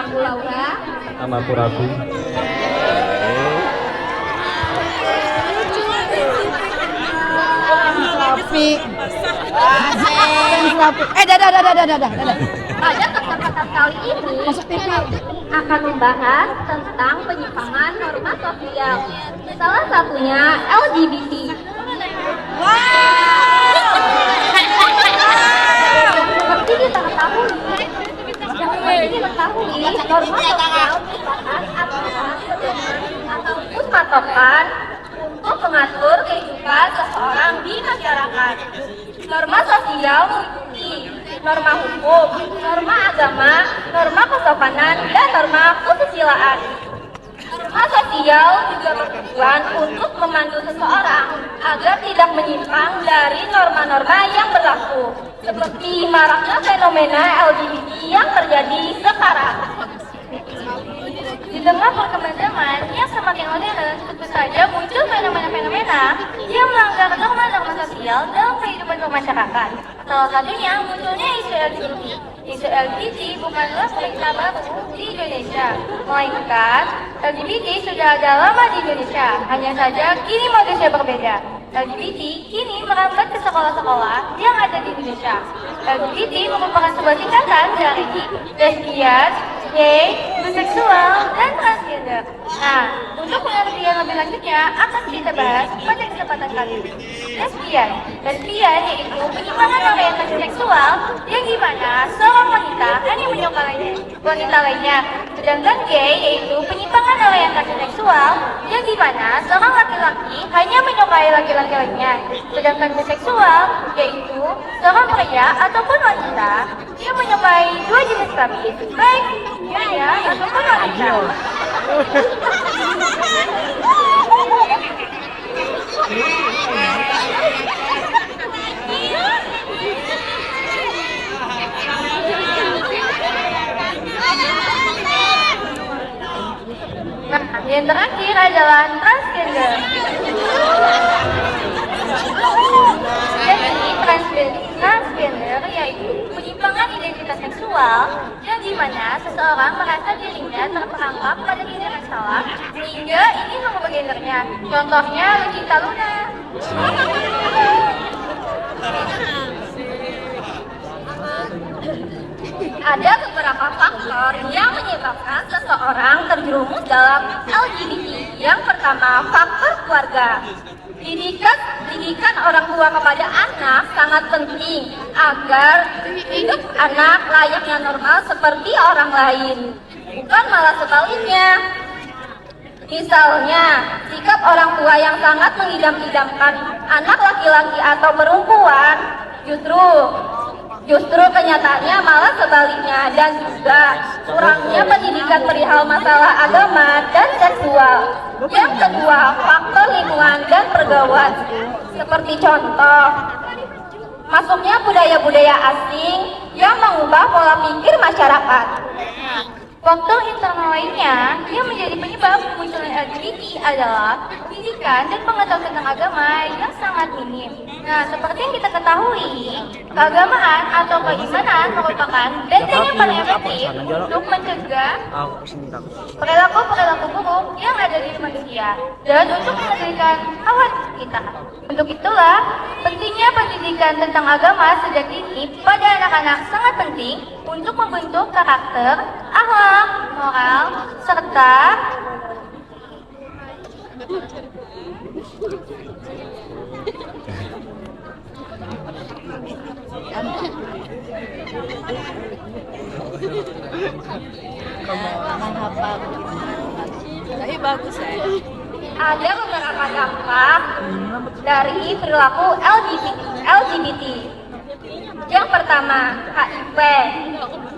Namaku Laura. Namaku Ragu. Sapi. Dadah. Pada kesempatan kali ini Masuk TV. akan membahas tentang penyimpangan norma sosial. Salah satunya LGBT. Seperti kita ketahui, norma sosial merupakan aturan, pedoman, ataupun patokan untuk mengatur kehidupan seseorang di masyarakat. Norma sosial meliputi norma hukum, norma agama, norma kesopanan, dan norma kesusilaan. Norma sosial juga bertujuan untuk memandu seseorang agar tidak menyimpang dari norma-norma yang berlaku, seperti maraknya fenomena LGBT yang terjadi sekarang. Di tengah perkembangan zaman yang semakin modern, tentu saja muncul fenomena-fenomena yang melanggar norma-norma sosial dalam kehidupan bermasyarakat. Salah satunya munculnya isu LGBT. Isu LGBT bukanlah cerita baru di Indonesia, melainkan LGBT sudah ada lama di Indonesia. Hanya saja kini modusnya berbeda. LGBT kini merambat ke sekolah-sekolah yang ada di Indonesia. LGBT merupakan sebuah singkatan dari lesbian, gay, biseksual, dan transgender. Nah, untuk pengertian lebih lanjutnya akan kita bahas pada kesempatan kali ini. Lesbian yaitu penyimpangan orientasi seksual yang dimana seorang wanita hanya menyukai wanita lainnya. Sedangkan gay yaitu penyimpangan orientasi seksual yang dimana seorang laki-laki hanya menyukai laki-laki lainnya. Sedangkan biseksual yaitu seorang pria ataupun wanita yang menyukai dua jenis kelamin, baik pria ataupun wanita. Nah, yang terakhir adalah transgender. Jadi, transgender yaitu penyimpangan identitas seksual yang dimana seseorang merasa dirinya terperangkap pada gender yang salah sehingga ingin mengubah gendernya. Contohnya Lucinta Luna. Ada beberapa faktor yang menyebabkan seseorang terjerumus dalam LGBT. Yang pertama, faktor keluarga. Didikan orang tua kepada anak sangat penting agar hidup anak layaknya normal seperti orang lain, bukan malah sebaliknya. Misalnya, sikap orang tua yang sangat mengidam-idamkan anak laki-laki atau perempuan justru kenyataannya malah sebaliknya, dan juga kurangnya pendidikan perihal masalah agama dan seksual. Yang kedua, faktor lingkungan dan pergaulan. Seperti contoh, masuknya budaya-budaya asing yang mengubah pola pikir masyarakat. Faktor internal lainnya yang menjadi penyebab munculnya LGBT adalah pendidikan dan pengetahuan tentang agama yang sangat minim. Nah, seperti yang kita ketahui, keagamaan atau keimanan merupakan benteng yang paling efektif untuk mencegah perilaku-perilaku buruk yang ada di manusia dan untuk mengendalikan hawa kita. Untuk itulah, pentingnya pendidikan tentang agama sejak dini pada anak-anak sangat penting untuk membentuk karakter, akhlak, moral, serta Tapi bagus ya. ada beberapa dampak dari perilaku LGBT. Yang pertama, HIV.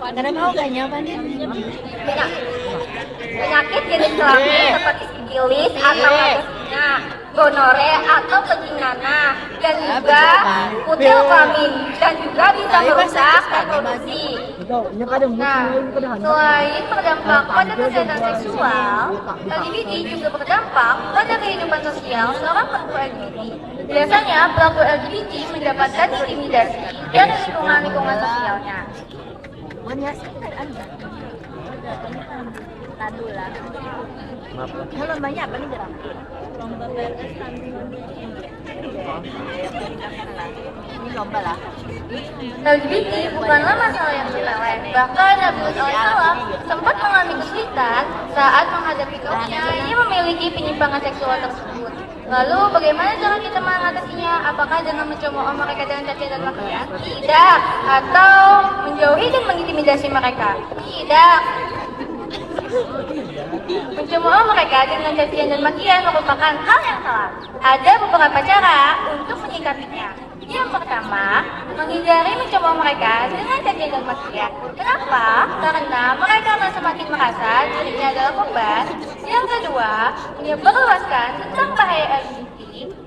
Karena mau kayaknya apa nih? Penyakit jenis kelamin seperti sifilis atau medisnya, gonore atau penjinana, dan juga kutil kelamin, dan juga bisa merusak reproduksi. Nah, selain berdampak pada kesehatan seksual, LGBT juga berdampak pada kehidupan sosial seorang pelaku LGBT. Biasanya pelaku LGBT mendapatkan intimidasi dari lingkungan sosialnya. Nadula. Maaf. Halo, banyak apa nih gerak? Ini lomba lah. LGBT bukanlah masalah yang sepele. Bahkan Nabi SAW sempat mengalami kesulitan saat menghadapi kaumnya yang memiliki penyimpangan seksual tersebut. Lalu bagaimana cara kita mengatasinya? Apakah dengan mencemooh mereka dengan cacian dan makian? Tidak. Atau menjauhi dan mengintimidasi mereka? Tidak. Mencemooh mereka dengan cacian dan makian merupakan hal yang salah. Ada beberapa cara untuk menyikapinya. Yang pertama, menghindari mencemooh mereka dengan cacian dan makian. Kenapa? Karena mereka akan semakin merasa dirinya adalah korban. Yang kedua, menyebarluaskan tentang bahaya LGBT.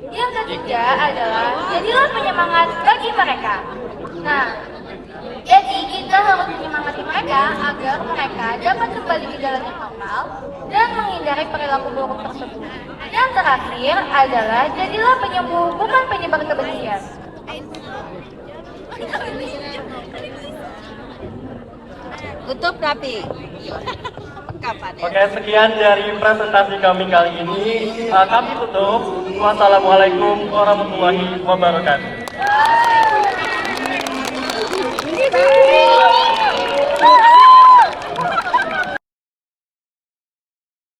Yang ketiga adalah jadilah penyemangat bagi mereka. Nah, jadi kita harus menyemangati mereka agar mereka dapat kembali ke jalan yang normal dan menghindari perilaku buruk tersebut. Yang terakhir adalah jadilah penyembuh bukan penyebar kebencian. Tutup rapi. Kapan ya? Oke, sekian dari presentasi kami kali ini. Kami tutup. Wassalamualaikum warahmatullahi wabarakatuh.